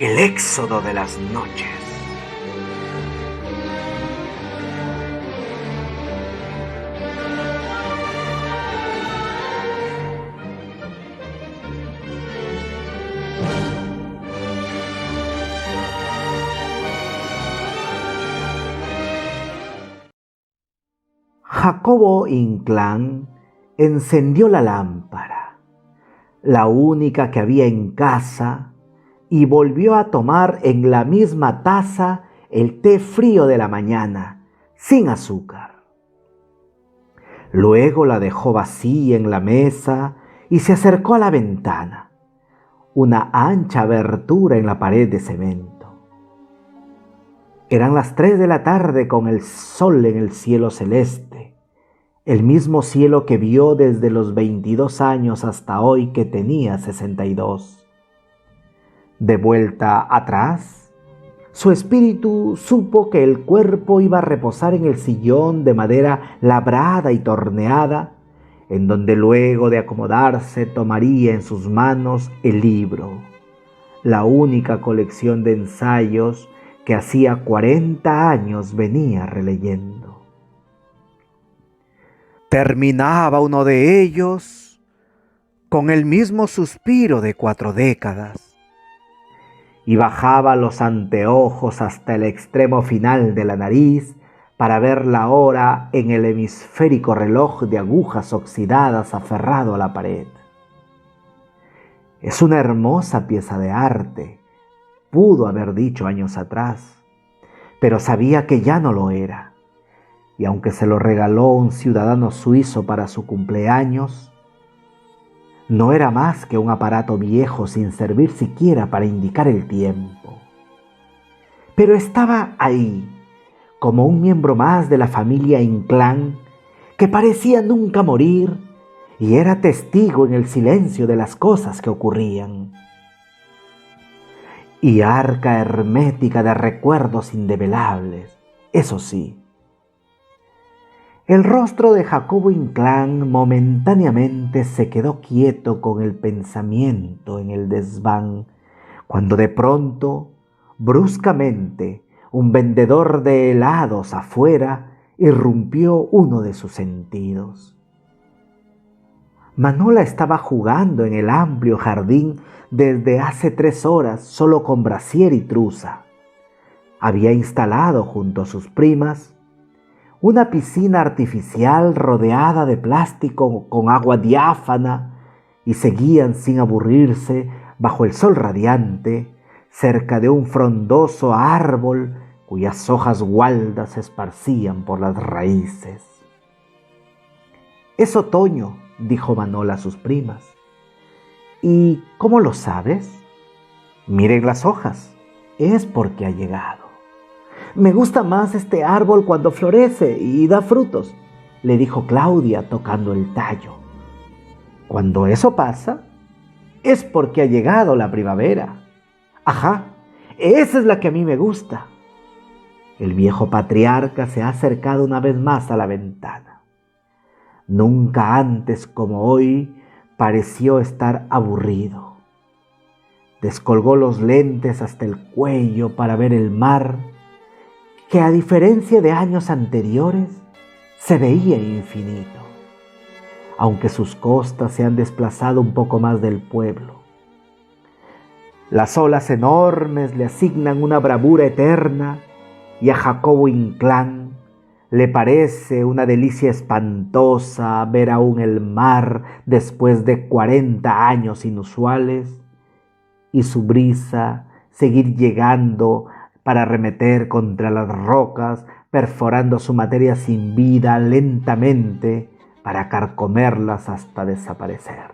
El éxodo de las noches. Jacobo Inclán encendió la lámpara, la única que había en casa, y volvió a tomar en la misma taza el té frío de la mañana, sin azúcar. Luego la dejó vacía en la mesa y se acercó a la ventana, una ancha abertura en la pared de cemento. Eran las 3 de la tarde con el sol en el cielo celeste, el mismo cielo que vio desde los 22 años hasta hoy que tenía 62. De vuelta atrás, su espíritu supo que el cuerpo iba a reposar en el sillón de madera labrada y torneada, en donde luego de acomodarse tomaría en sus manos el libro, la única colección de ensayos que hacía 40 años venía releyendo. Terminaba uno de ellos con el mismo suspiro de 4 décadas y bajaba los anteojos hasta el extremo final de la nariz para ver la hora en el hemisférico reloj de agujas oxidadas aferrado a la pared. Es una hermosa pieza de arte, pudo haber dicho años atrás, pero sabía que ya no lo era. Y aunque se lo regaló un ciudadano suizo para su cumpleaños, no era más que un aparato viejo sin servir siquiera para indicar el tiempo. Pero estaba ahí, como un miembro más de la familia Inclán, que parecía nunca morir y era testigo en el silencio de las cosas que ocurrían. Y arca hermética de recuerdos indevelables, eso sí. El rostro de Jacobo Inclán momentáneamente se quedó quieto con el pensamiento en el desván, cuando de pronto, bruscamente, un vendedor de helados afuera irrumpió uno de sus sentidos. Manola estaba jugando en el amplio jardín desde hace 3 horas solo con brasier y truza. Había instalado junto a sus primas una piscina artificial rodeada de plástico con agua diáfana y seguían sin aburrirse bajo el sol radiante cerca de un frondoso árbol cuyas hojas gualdas se esparcían por las raíces. «Es otoño», dijo Manola a sus primas. «¿Y cómo lo sabes?» «Miren las hojas, es porque ha llegado». «Me gusta más este árbol cuando florece y da frutos», le dijo Claudia tocando el tallo. «Cuando eso pasa, es porque ha llegado la primavera». «Ajá, esa es la que a mí me gusta». El viejo patriarca se ha acercado una vez más a la ventana. Nunca antes como hoy pareció estar aburrido. Descolgó los lentes hasta el cuello para ver el mar, que a diferencia de años anteriores, se veía infinito, aunque sus costas se han desplazado un poco más del pueblo. Las olas enormes le asignan una bravura eterna y a Jacobo Inclán le parece una delicia espantosa ver aún el mar después de 40 años inusuales y su brisa seguir llegando para arremeter contra las rocas, perforando su materia sin vida lentamente para carcomerlas hasta desaparecer.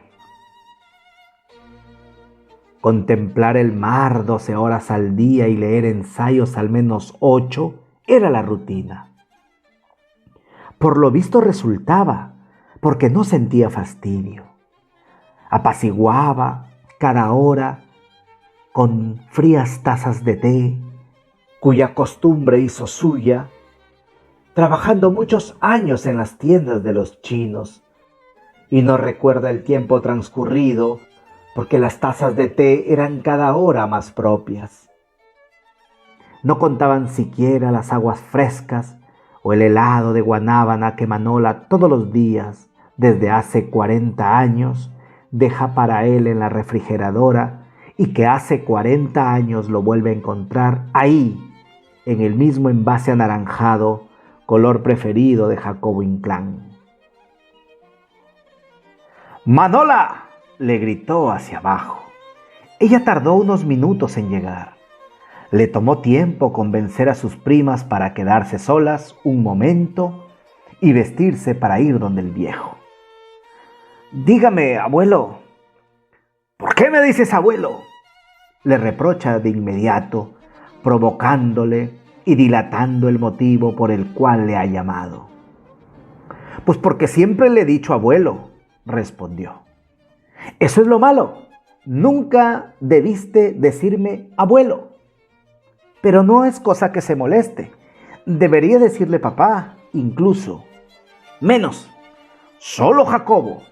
Contemplar el mar 12 horas al día y leer ensayos al menos 8 era la rutina. Por lo visto resultaba, porque no sentía fastidio. Apaciguaba cada hora con frías tazas de té, cuya costumbre hizo suya, trabajando muchos años en las tiendas de los chinos, y no recuerda el tiempo transcurrido porque las tazas de té eran cada hora más propias. No contaban siquiera las aguas frescas o el helado de guanábana que Manola todos los días, desde hace 40 años, deja para él en la refrigeradora y que hace 40 años lo vuelve a encontrar ahí, en el mismo envase anaranjado, color preferido de Jacobo Inclán. ¡Manola!, le gritó hacia abajo. Ella tardó unos minutos en llegar. Le tomó tiempo convencer a sus primas para quedarse solas un momento y vestirse para ir donde el viejo. «Dígame, abuelo». «¿Por qué me dices abuelo?», le reprocha de inmediato, provocándole y dilatando el motivo por el cual le ha llamado. «Pues porque siempre le he dicho abuelo», respondió. «Eso es lo malo. Nunca debiste decirme abuelo. Pero no es cosa que se moleste. Debería decirle papá, incluso. Menos. Solo Jacobo»,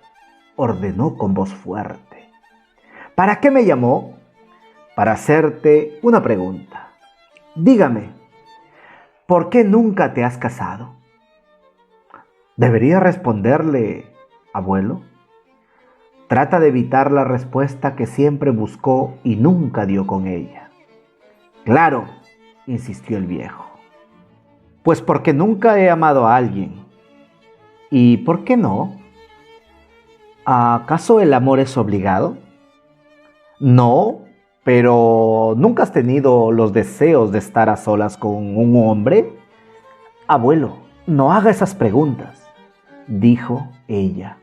ordenó con voz fuerte. «¿Para qué me llamó?» «Para hacerte una pregunta. Dígame, ¿por qué nunca te has casado?» «¿Debería responderle abuelo?» Trata de evitar la respuesta que siempre buscó y nunca dio con ella. «Claro», insistió el viejo. «Pues porque nunca he amado a alguien». «¿Y por qué no? ¿Acaso el amor es obligado?» «No, pero ¿nunca has tenido los deseos de estar a solas con un hombre?» «Abuelo, no haga esas preguntas», dijo ella,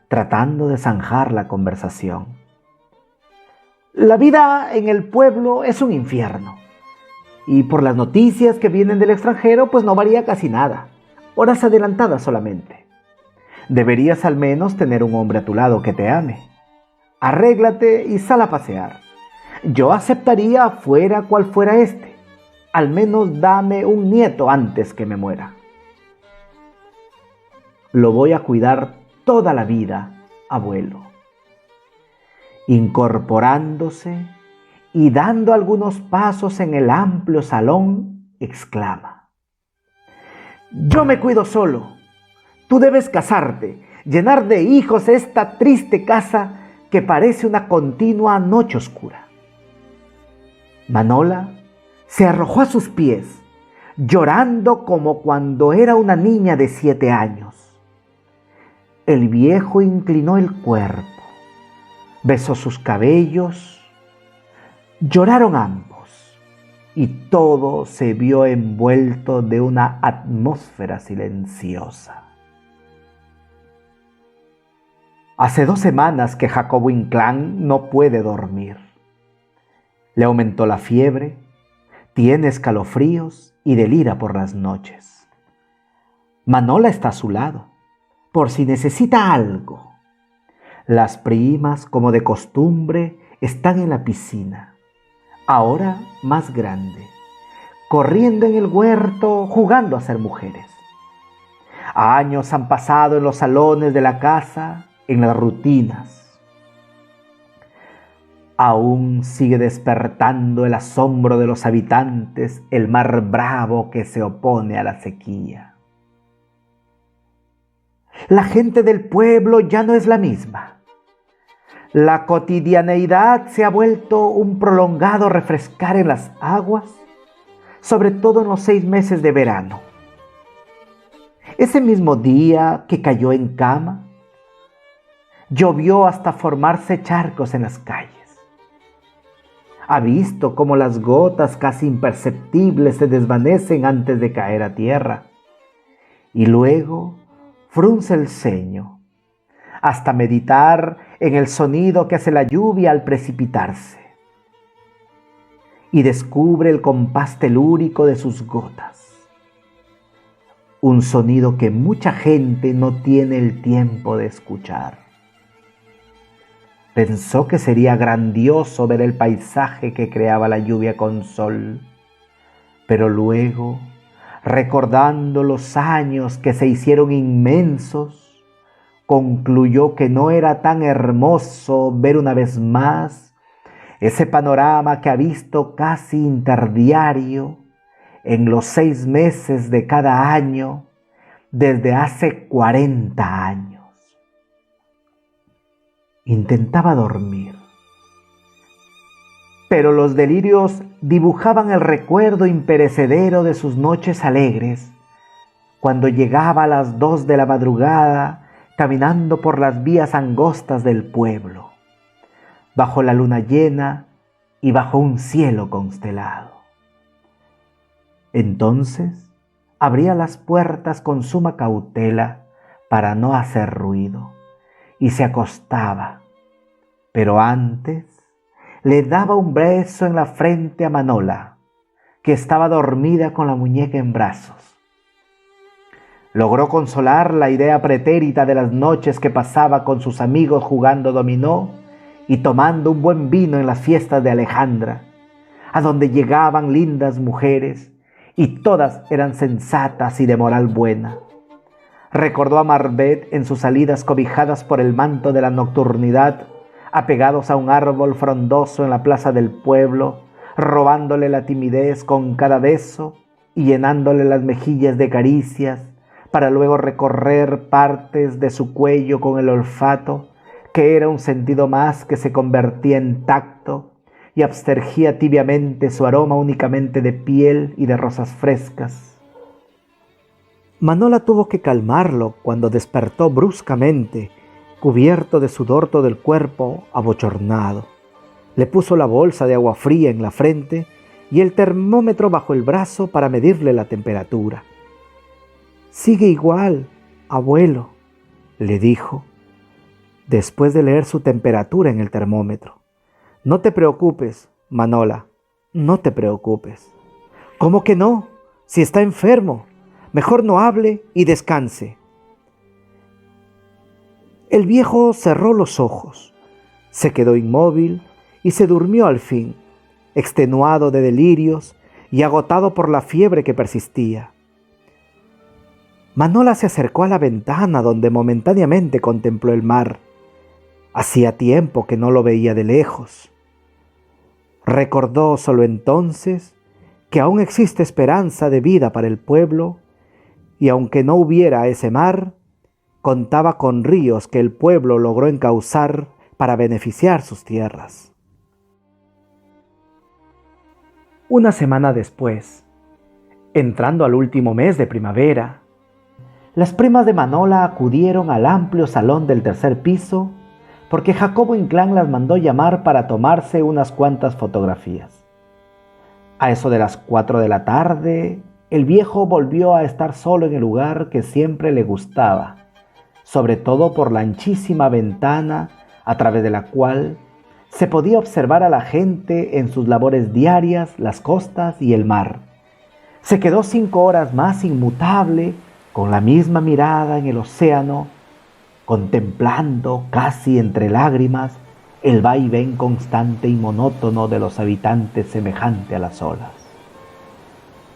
tratando de zanjar la conversación. «La vida en el pueblo es un infierno. Y por las noticias que vienen del extranjero, pues no varía casi nada. Horas adelantadas solamente. Deberías al menos tener un hombre a tu lado que te ame. Arréglate y sal a pasear. Yo aceptaría fuera cual fuera este. Al menos dame un nieto antes que me muera. Lo voy a cuidar toda la vida, abuelo». Incorporándose y dando algunos pasos en el amplio salón, exclama: «Yo me cuido solo. Tú debes casarte, llenar de hijos esta triste casa que parece una continua noche oscura». Manola se arrojó a sus pies, llorando como cuando era una niña de 7 años. El viejo inclinó el cuerpo, besó sus cabellos, lloraron ambos y todo se vio envuelto de una atmósfera silenciosa. Hace 2 semanas que Jacobo Inclán no puede dormir. Le aumentó la fiebre, tiene escalofríos y delira por las noches. Manola está a su lado, por si necesita algo. Las primas, como de costumbre, están en la piscina, ahora más grande, corriendo en el huerto, jugando a ser mujeres. Años han pasado en los salones de la casa, en las rutinas. Aún sigue despertando el asombro de los habitantes, el mar bravo que se opone a la sequía. La gente del pueblo ya no es la misma. La cotidianeidad se ha vuelto un prolongado refrescar en las aguas, sobre todo en los 6 meses de verano. Ese mismo día que cayó en cama, llovió hasta formarse charcos en las calles. Ha visto cómo las gotas casi imperceptibles se desvanecen antes de caer a tierra, y luego frunce el ceño, hasta meditar en el sonido que hace la lluvia al precipitarse, y descubre el compás telúrico de sus gotas, un sonido que mucha gente no tiene el tiempo de escuchar. Pensó que sería grandioso ver el paisaje que creaba la lluvia con sol, pero luego, recordando los años que se hicieron inmensos, concluyó que no era tan hermoso ver una vez más ese panorama que ha visto casi interdiario en los 6 meses de cada año desde hace 40 años. Intentaba dormir, pero los delirios dibujaban el recuerdo imperecedero de sus noches alegres, cuando llegaba a las 2 de la madrugada caminando por las vías angostas del pueblo, bajo la luna llena y bajo un cielo constelado. Entonces abría las puertas con suma cautela para no hacer ruido y se acostaba, pero antes le daba un beso en la frente a Manola, que estaba dormida con la muñeca en brazos. Logró consolar la idea pretérita de las noches que pasaba con sus amigos jugando dominó y tomando un buen vino en las fiestas de Alejandra, a donde llegaban lindas mujeres y todas eran sensatas y de moral buena. Recordó a Marbet en sus salidas cobijadas por el manto de la nocturnidad, apegados a un árbol frondoso en la plaza del pueblo, robándole la timidez con cada beso y llenándole las mejillas de caricias, para luego recorrer partes de su cuello con el olfato, que era un sentido más que se convertía en tacto y abstergía tibiamente su aroma únicamente de piel y de rosas frescas. Manola tuvo que calmarlo cuando despertó bruscamente, cubierto de sudor todo el cuerpo, abochornado. Le puso la bolsa de agua fría en la frente y el termómetro bajo el brazo para medirle la temperatura. «Sigue igual, abuelo», le dijo, después de leer su temperatura en el termómetro. «No te preocupes, Manola, no te preocupes». «¿Cómo que no? Si está enfermo. Mejor no hable y descanse». El viejo cerró los ojos, se quedó inmóvil y se durmió al fin, extenuado de delirios y agotado por la fiebre que persistía. Manola se acercó a la ventana donde momentáneamente contempló el mar. Hacía tiempo que no lo veía de lejos. Recordó solo entonces que aún existe esperanza de vida para el pueblo y aunque no hubiera ese mar, contaba con ríos que el pueblo logró encauzar para beneficiar sus tierras. Una semana después, entrando al último mes de primavera, las primas de Manola acudieron al amplio salón del tercer piso porque Jacobo Inclán las mandó llamar para tomarse unas cuantas fotografías. A eso de las 4 de la tarde, el viejo volvió a estar solo en el lugar que siempre le gustaba, sobre todo por la anchísima ventana a través de la cual se podía observar a la gente en sus labores diarias, las costas y el mar. Se quedó 5 horas más inmutable, con la misma mirada en el océano, contemplando casi entre lágrimas el vaivén constante y monótono de los habitantes semejante a las olas.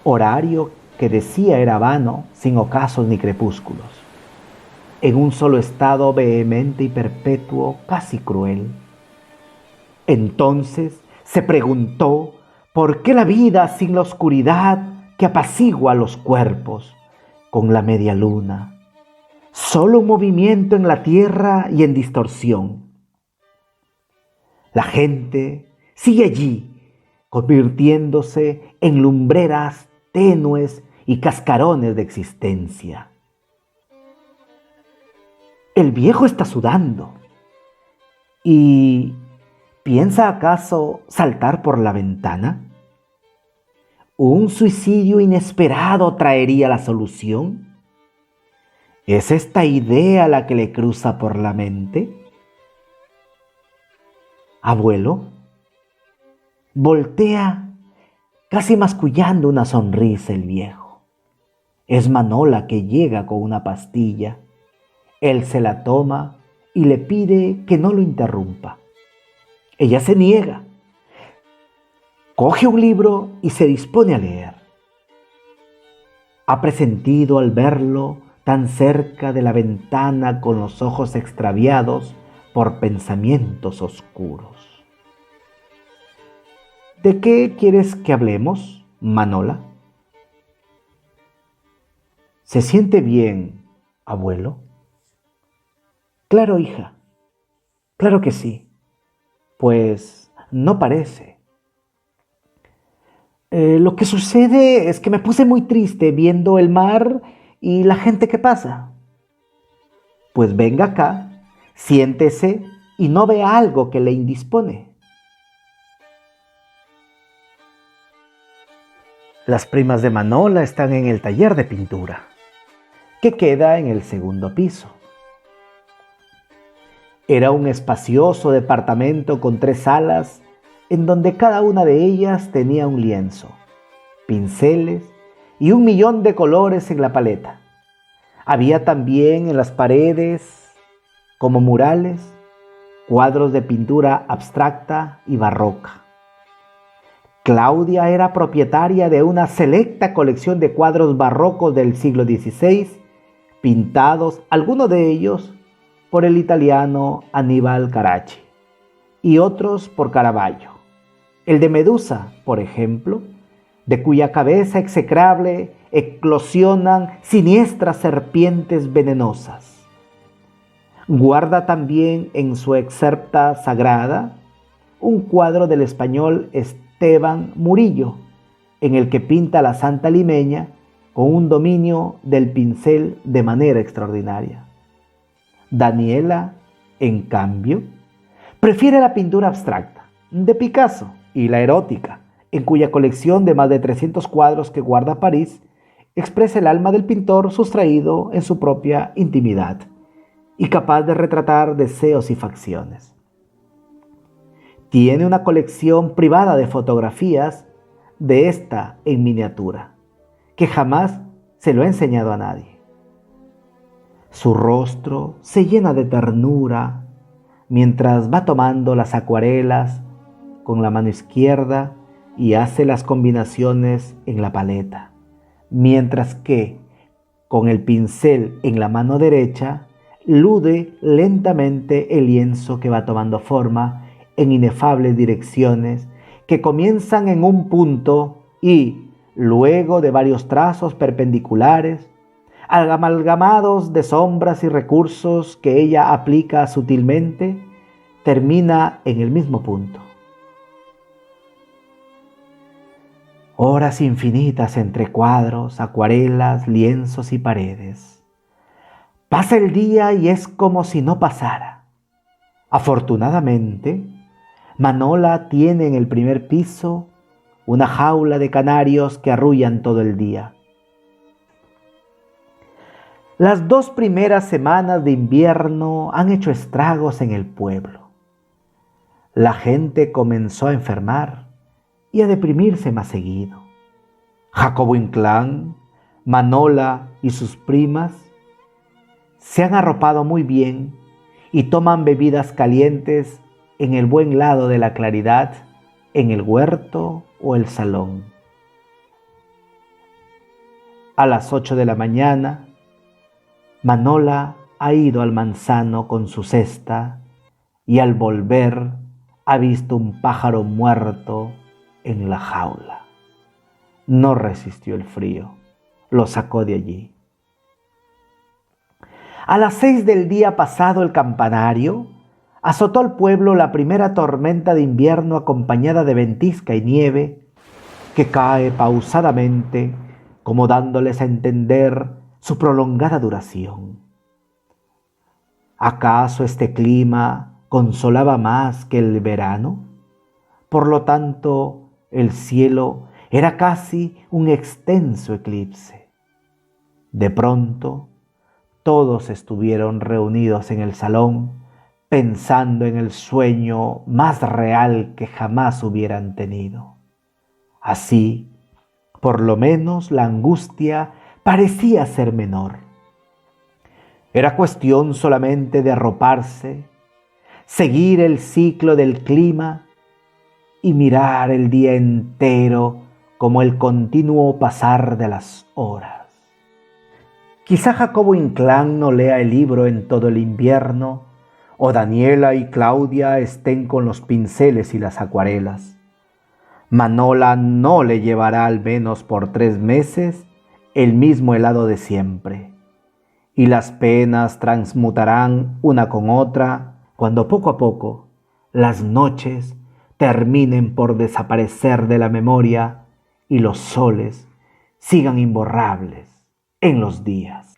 Horario que decía era vano, sin ocasos ni crepúsculos, en un solo estado vehemente y perpetuo, casi cruel. Entonces se preguntó por qué la vida sin la oscuridad que apacigua los cuerpos, con la media luna, solo un movimiento en la tierra y en distorsión. La gente sigue allí, convirtiéndose en lumbreras tenues y cascarones de existencia. El viejo está sudando. ¿Y piensa acaso saltar por la ventana? ¿Un suicidio inesperado traería la solución? ¿Es esta idea la que le cruza por la mente? Abuelo, voltea, casi mascullando una sonrisa el viejo. Es Manola que llega con una pastilla. Él se la toma y le pide que no lo interrumpa. Ella se niega. Coge un libro y se dispone a leer. Ha presentido al verlo tan cerca de la ventana con los ojos extraviados por pensamientos oscuros. ¿De qué quieres que hablemos, Manola? ¿Se siente bien, abuelo? Claro, hija, claro que sí. Pues no parece. Lo que sucede es que me puse muy triste viendo el mar y la gente que pasa. Pues venga acá, siéntese y no vea algo que le indispone. Las primas de Manola están en el taller de pintura, que queda en el segundo piso. Era un espacioso departamento con 3 salas, en donde cada una de ellas tenía un lienzo, pinceles y 1.000.000 de colores en la paleta. Había también en las paredes, como murales, cuadros de pintura abstracta y barroca. Claudia era propietaria de una selecta colección de cuadros barrocos del siglo XVI, pintados, algunos de ellos, por el italiano Aníbal Carracci y otros por Caravaggio. El de Medusa, por ejemplo, de cuya cabeza execrable eclosionan siniestras serpientes venenosas. Guarda también en su excerpta sagrada un cuadro del español Esteban Murillo, en el que pinta a la Santa Limeña con un dominio del pincel de manera extraordinaria. Daniela, en cambio, prefiere la pintura abstracta de Picasso y la erótica, en cuya colección de más de 300 cuadros que guarda París, expresa el alma del pintor sustraído en su propia intimidad y capaz de retratar deseos y facciones. Tiene una colección privada de fotografías de esta en miniatura, que jamás se lo ha enseñado a nadie. Su rostro se llena de ternura mientras va tomando las acuarelas con la mano izquierda y hace las combinaciones en la paleta, mientras que con el pincel en la mano derecha lude lentamente el lienzo que va tomando forma en inefables direcciones que comienzan en un punto y, luego de varios trazos perpendiculares, amalgamados de sombras y recursos que ella aplica sutilmente, termina en el mismo punto. Horas infinitas entre cuadros, acuarelas, lienzos y paredes. Pasa el día y es como si no pasara. Afortunadamente, Manola tiene en el primer piso una jaula de canarios que arrullan todo el día. Las 2 primeras semanas de invierno han hecho estragos en el pueblo. La gente comenzó a enfermar y a deprimirse más seguido. Jacobo Inclán, Manola y sus primas se han arropado muy bien y toman bebidas calientes en el buen lado de la claridad, en el huerto o el salón. A las 8 de la mañana, Manola ha ido al manzano con su cesta y al volver ha visto un pájaro muerto en la jaula. No resistió el frío, lo sacó de allí. A las 6 del día pasado el campanario, azotó al pueblo la primera tormenta de invierno acompañada de ventisca y nieve que cae pausadamente, como dándoles a entender su prolongada duración. ¿Acaso este clima consolaba más que el verano? Por lo tanto, el cielo era casi un extenso eclipse. De pronto, todos estuvieron reunidos en el salón, pensando en el sueño más real que jamás hubieran tenido. Así, por lo menos la angustia parecía ser menor. Era cuestión solamente de arroparse, seguir el ciclo del clima y mirar el día entero como el continuo pasar de las horas. Quizá Jacobo Inclán no lea el libro en todo el invierno, o Daniela y Claudia estén con los pinceles y las acuarelas. Manola no le llevará al menos por 3 meses el mismo helado de siempre, y las penas transmutarán una con otra cuando poco a poco las noches terminen por desaparecer de la memoria y los soles sigan imborrables en los días.